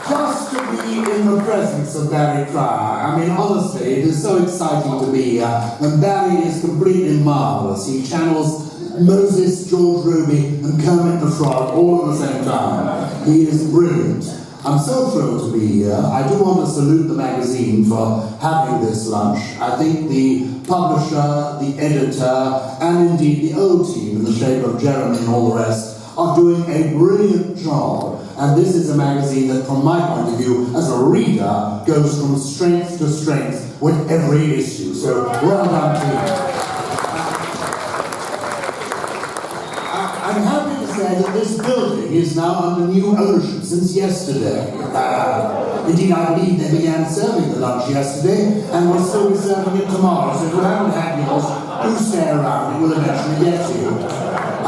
just to be in the presence of Barry Cryer. I mean, honestly, it is so exciting to be here. And Barry is completely marvellous. He channels Moses, George Ruby, and Kermit the Frog all at the same time. He is brilliant. I'm so thrilled to be here. I do want to salute the magazine for having this lunch. I think the publisher, the editor, and indeed the old team in the shape of Jeremy and all the rest are doing a brilliant job. And this is a magazine that, from my point of view, as a reader, goes from strength to strength with every issue. So, well done, team. I'm happy to say that this building is now under new ownership since yesterday. Indeed, I believe they began serving the lunch yesterday and will still be serving it tomorrow. So if you haven't had yours, do stay around. It will eventually get to you.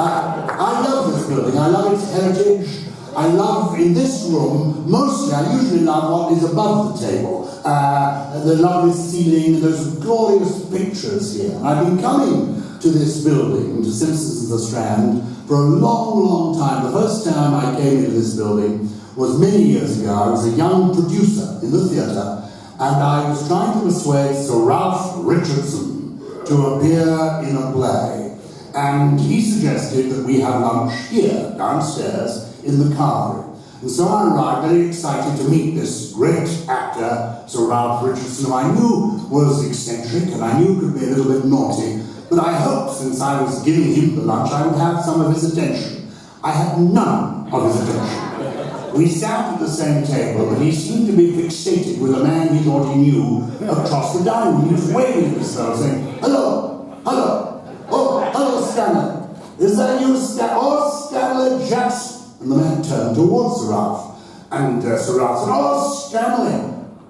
I love this building. I love its heritage. I love, in this room, mostly, I usually love what is above the table. The lovely ceiling, those glorious pictures here. I've been coming to this building, to Simpsons in the Strand, for a long, long time. The first time I came into this building was many years ago. I was a young producer in the theatre, and I was trying to persuade Sir Ralph Richardson to appear in a play. And he suggested that we have lunch here, downstairs, in the carvery. And so I arrived very excited to meet this great actor, Sir Ralph Richardson, who I knew was eccentric and I knew could be a little bit naughty, but I hoped, since I was giving him the lunch, I would have some of his attention. I had none of his attention. We sat at the same table, but he seemed to be fixated with a man he thought he knew across the dining room. He was waving at himself, saying, "Hello, hello, oh, hello, Stanley. Is that you, oh, Stanley Jackson?" And the man turned towards Sir Ralph. And Sir Ralph said, "Oh, Stanley,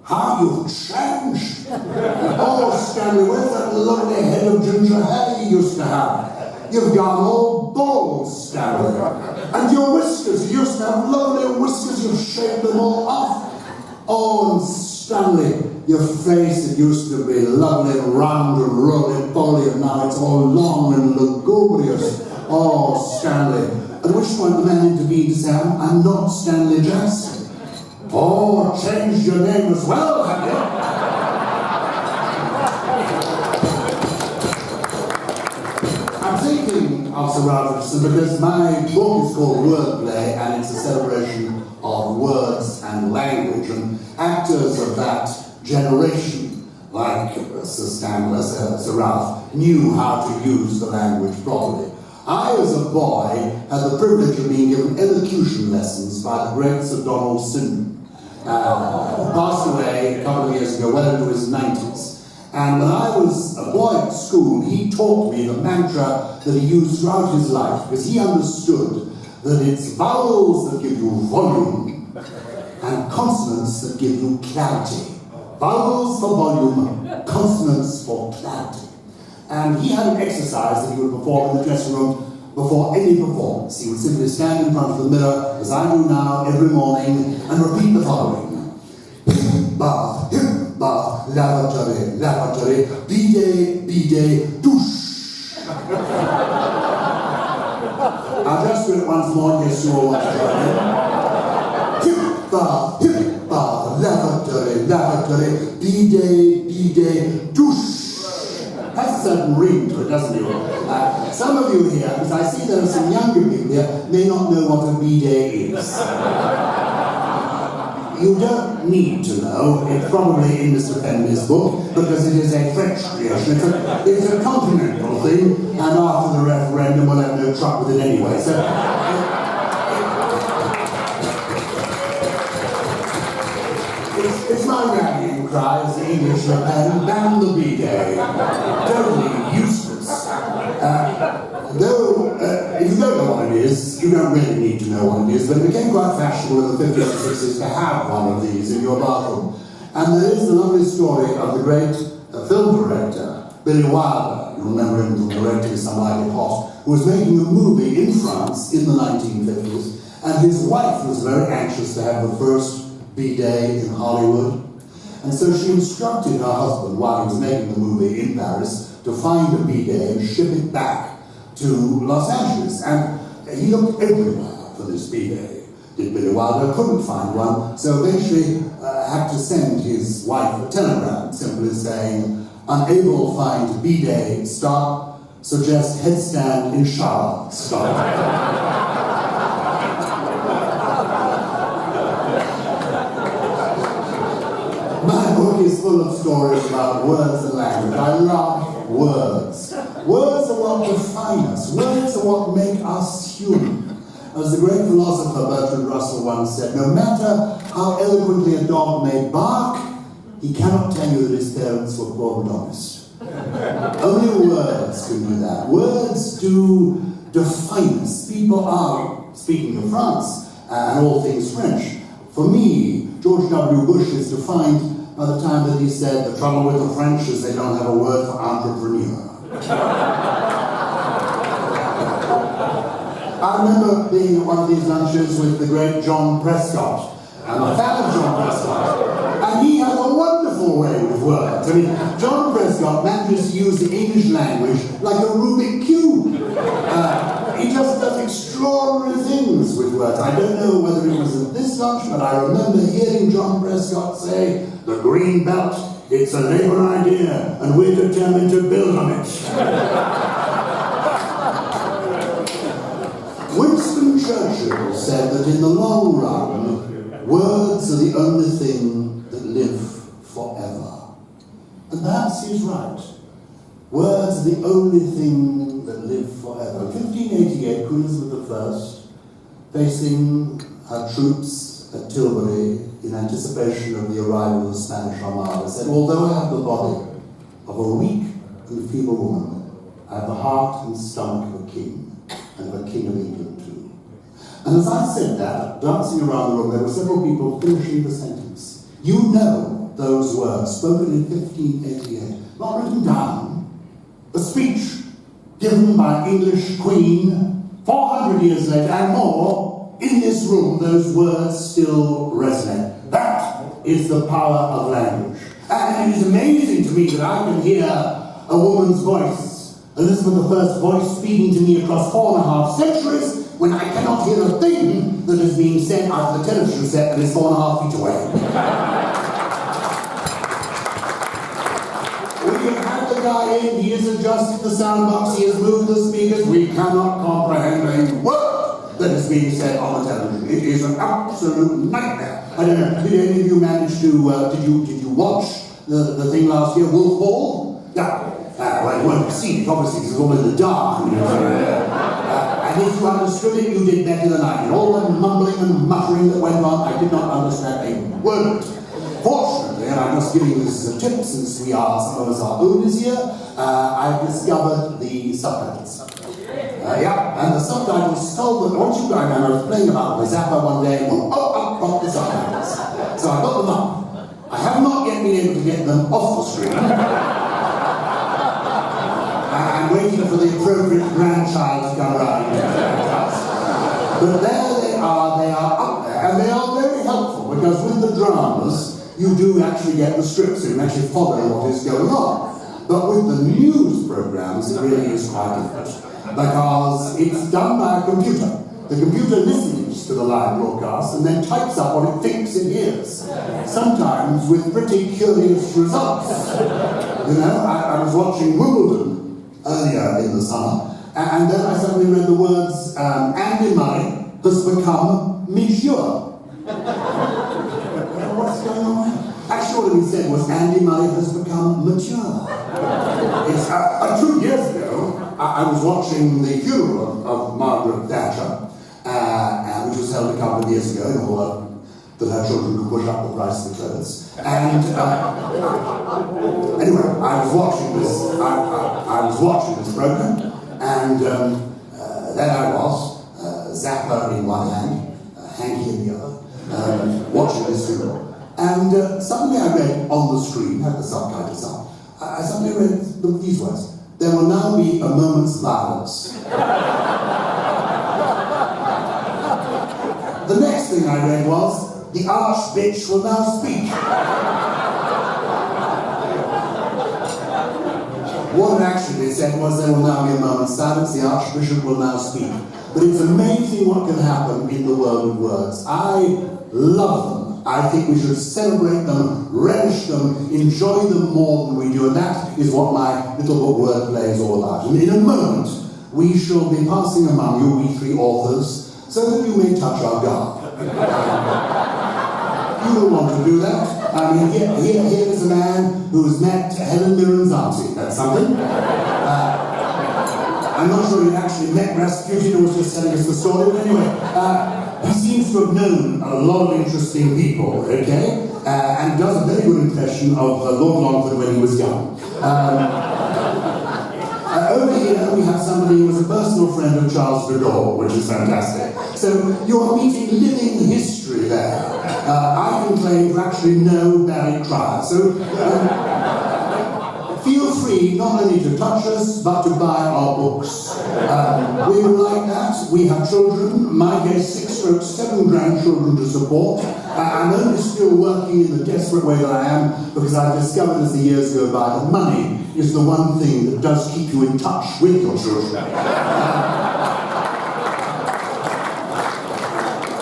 how you've changed. Oh, Stanley, where's that lovely head of ginger hair you used to have? You've gone all bald, Stanley. And your whiskers, you used to have lovely whiskers, you've shaved them all off. Oh, and Stanley, your face, it used to be lovely and round and roly-poly, and now it's all long and lugubrious. Oh, Stanley." At which point the man intervened to say, "I'm not Stanley Jackson." "Oh, changed your name as well, have you?" I'm thinking of Sir Ralph Richardson because my book is called Wordplay, and it's a celebration of words and language, and actors of that generation, like Sir Ralph, knew how to use the language properly. I, as a boy, had the privilege of being given elocution lessons by the great Sir Donald Synden, who passed away a couple of years ago, well into his 90s. And when I was a boy at school, he taught me the mantra that he used throughout his life, because he understood that it's vowels that give you volume and consonants that give you clarity. Vowels for volume, consonants for clarity. And he had an exercise that he would perform in the dressing room before any performance. He would simply stand in front of the mirror, as I do now every morning, and repeat the following. Bath, lavatory, lavatory, bidet, douche. I'll just do it once more in case you all want to join in. Bath, lavatory, bidet, douche. Has a certain ring to it, doesn't it? Some of you here, because I see there are some younger people here, may not know what a bidet is. You don't need to know. It's probably in Mr. Fenley's book, because it is a French creation. It's a continental thing, and after the referendum, we'll have no truck with it anyway. So, it's my rallying cry, as the English repent, ban the bidet. Totally useless. Though, if you don't know what it is, you don't really need to know what it is, but it became quite fashionable in the 50s and 60s to have one of these in your bathroom. And there is the lovely story of the great film director, Billy Wilder. You remember him from directing Some Like It Hot, who was making a movie in France in the 1950s, and his wife was very anxious to have the first bidet in Hollywood. And so she instructed her husband, while he was making the movie in Paris, to find a bidet and ship it back to Los Angeles. And he looked everywhere for this bidet. did Billy Wilder, couldn't find one, so eventually had to send his wife a telegram simply saying, unable to find B-Day, stop, suggest headstand inshallah, stop. My book is full of stories about words and language. I love words. Words are what define us. Words are what make us human. As the great philosopher Bertrand Russell once said, no matter how eloquently a dog may bark, he cannot tell you that his parents were poor and honest. Only words can do that. Words do define us. People are, speaking of France and all things French, for me, George W. Bush is defined by the time that he said, the trouble with the French is they don't have a word for entrepreneur. I remember being at one of these lunches with the great John Prescott. I'm a fan of John Prescott. And he has a wonderful way with words. I mean, John Prescott manages to use the English language like a Rubik Cube. He just does extraordinary things with words. I don't know whether it was at this lunch, but I remember hearing John Prescott say, the green belt, it's a Labour idea, and we're determined to build on it. Winston Churchill said that in the long run, words are the only thing that live forever. And perhaps he's right. Words are the only thing that live forever. In 1588, Queen Elizabeth I, facing her troops at Tilbury in anticipation of the arrival of the Spanish Armada, said, although I have the body of a weak and feeble woman, I have the heart and stomach of a king, and of a king of England too. And as I said that, dancing around the room, there were several people finishing the sentence. You know those words, spoken in 1588, not written down, a speech given by English Queen 400 years later and more. In this room, those words still resonate. That is the power of language. And it is amazing to me that I can hear a woman's voice, Elizabeth I's voice speaking to me across 4.5 centuries, when I cannot hear a thing that is being said out of the television set that is 4.5 feet away. We have had the guy in, he has adjusted the sound box, he has moved the speakers, we cannot comprehend a word that is being said on the television. It is an absolute nightmare. I don't know, did any of you manage to, did you watch the thing last year, Wolf Hall? Yeah. Well, you won't have seen it, obviously, because it's all in the dark. You know, and if you understood it, you did better than I did. All the mumbling and muttering that went on, I did not understand a word. Fortunately, and I'm just giving you this as a tip, since some of us are oldies here, I've discovered the subtitles. And the subtitles told me, what you guys know, I was playing about the Zappa one day, the subtitles. So I got them up. I have not yet been able to get them off the screen. I'm waiting for the appropriate grandchild to come around. But there they are up there, and they are very helpful, because with the dramas, you do actually get the scripts, so you can actually follow what is going on. But with the news programs, it really is quite different, because it's done by a computer. The computer listens to the live broadcast and then types up what it thinks it hears, sometimes with pretty curious results. You know, I was watching Wimbledon earlier in the summer, and then I suddenly read the words, Andy Murray has become mature. What's going on? Actually, what he said was, Andy Murray has become mature. It's 2 years ago, I was watching the funeral of Margaret Thatcher, which was held a couple of years ago in order that her children could push up the price of the clothes. And anyway, I was watching this program, and there I was, Zappa in one hand, Hanky in the other, watching this funeral. And suddenly I read on the screen, had the subtitles up, I suddenly read these words: there will now be a moment's silence. The next thing I read was, the arch-bitch will now speak. What it actually said was there will now be a moment's silence, the Archbishop will now speak. But it's amazing what can happen in the world of words. I love them. I think we should celebrate them, relish them, enjoy them more than we do, and that is what my little book Wordplay is all about. And in a moment, we shall be passing among you, we three authors, so that you may touch our guard. You don't want to do that. I mean, here is a man who's met Helen Mirren's auntie. That's something. I'm not sure he actually met Rasputin or was just telling us the story, but anyway, he seems to have known a lot of interesting people, okay? And does a very good impression of Lord Longford when he was young. Over here we have somebody who was a personal friend of Charles de Gaulle, which is fantastic. So you're meeting living history there. I can claim to actually know Barry Cryer. So feel free not only to touch us, but to buy our books. We would like that. We have children. My case, 6/7 grandchildren to support. I'm only still working in the desperate way that I am because I've discovered as the years go by that money is the one thing that does keep you in touch with your children.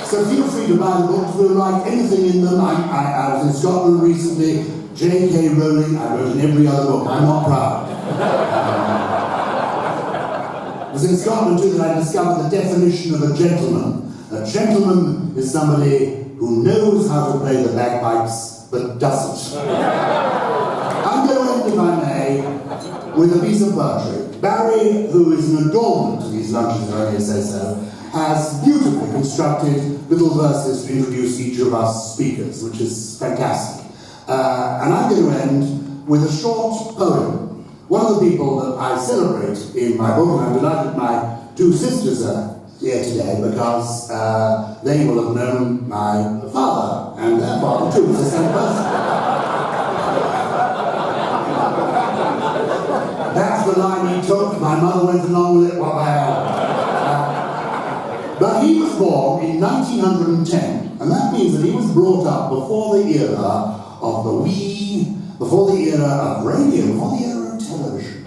So feel free to buy the books. We'll write anything in them. I was in Scotland recently. J.K. Rowling, I wrote in every other book. I'm not proud. It was in Scotland too that I discovered the definition of a gentleman. A gentleman is somebody who knows how to play the bagpipes, but doesn't. I'm going to end, if I may, with a piece of poetry. Barry, who is an adornment to these lunches, if I may say so, has beautifully constructed little verses to introduce each of us speakers, which is fantastic. And I'm going to end with a short poem. One of the people that I celebrate in my book, and I'm delighted my two sisters are here today because they will have known my father and their father too, the same person. That's the line he took. My mother went along with it. What the hell? But he was born in 1910, and that means that he was brought up before the era of the Wii, before the era of radio, before the era of television.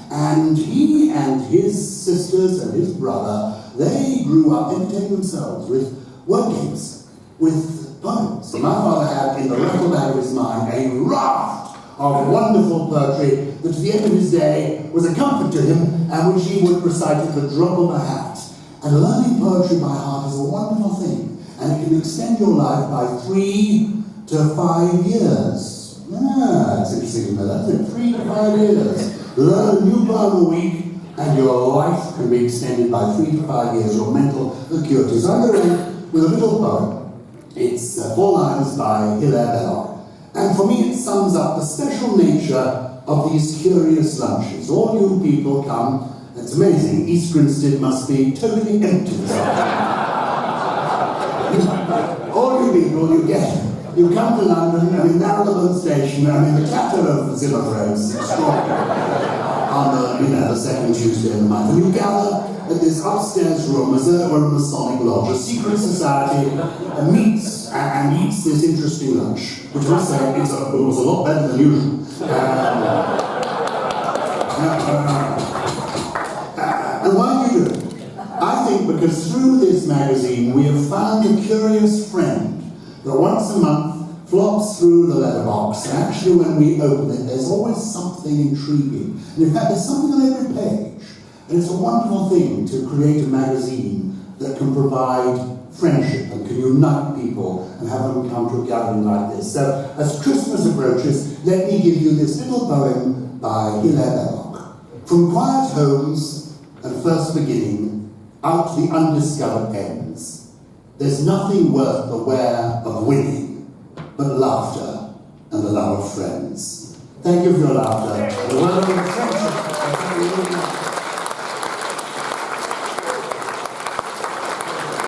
And he and his sisters and his brother, they grew up entertaining themselves with word games, with poems. So my father had in the rattle bag of his mind a raft of wonderful poetry that to the end of his day was a comfort to him and which he would recite at the drop of a hat. And learning poetry by heart is a wonderful thing, and it can extend your life by 3 to 5 years. Yeah, it's interesting to know that, isn't it? 3 to 5 years. Learn a new poem a week, and your life can be extended by 3 to 5 years, your mental acuity. So I'm going to end with a little poem. It's 4 lines by Hilaire Belloc. And for me it sums up the special nature of these curious lunches. All you people come. It's amazing. East Grinstead must be totally empty this afternoon. All you people, you come to London, I mean, Marylebone Station, I mean, the clatter of Zimmer throats is extraordinary on the second Tuesday of the month. And you gather at this upstairs room as though it were a Masonic lodge. A secret society meets and eats this interesting lunch, which I must say it was a lot better than usual. And why do you do it? I think because through this magazine we have found a curious friend that once a month flops through the letterbox, and actually when we open it there's always something intriguing. And in fact there's something on every page. And it's a wonderful thing to create a magazine that can provide friendship and can unite people and have them come to a gathering like this. So as Christmas approaches, let me give you this little poem by Hilaire Belloc. From quiet homes and first beginning, out the undiscovered ends. There's nothing worth the wear of winning, but laughter and the love of friends. Thank you for your laughter. The word of friendship.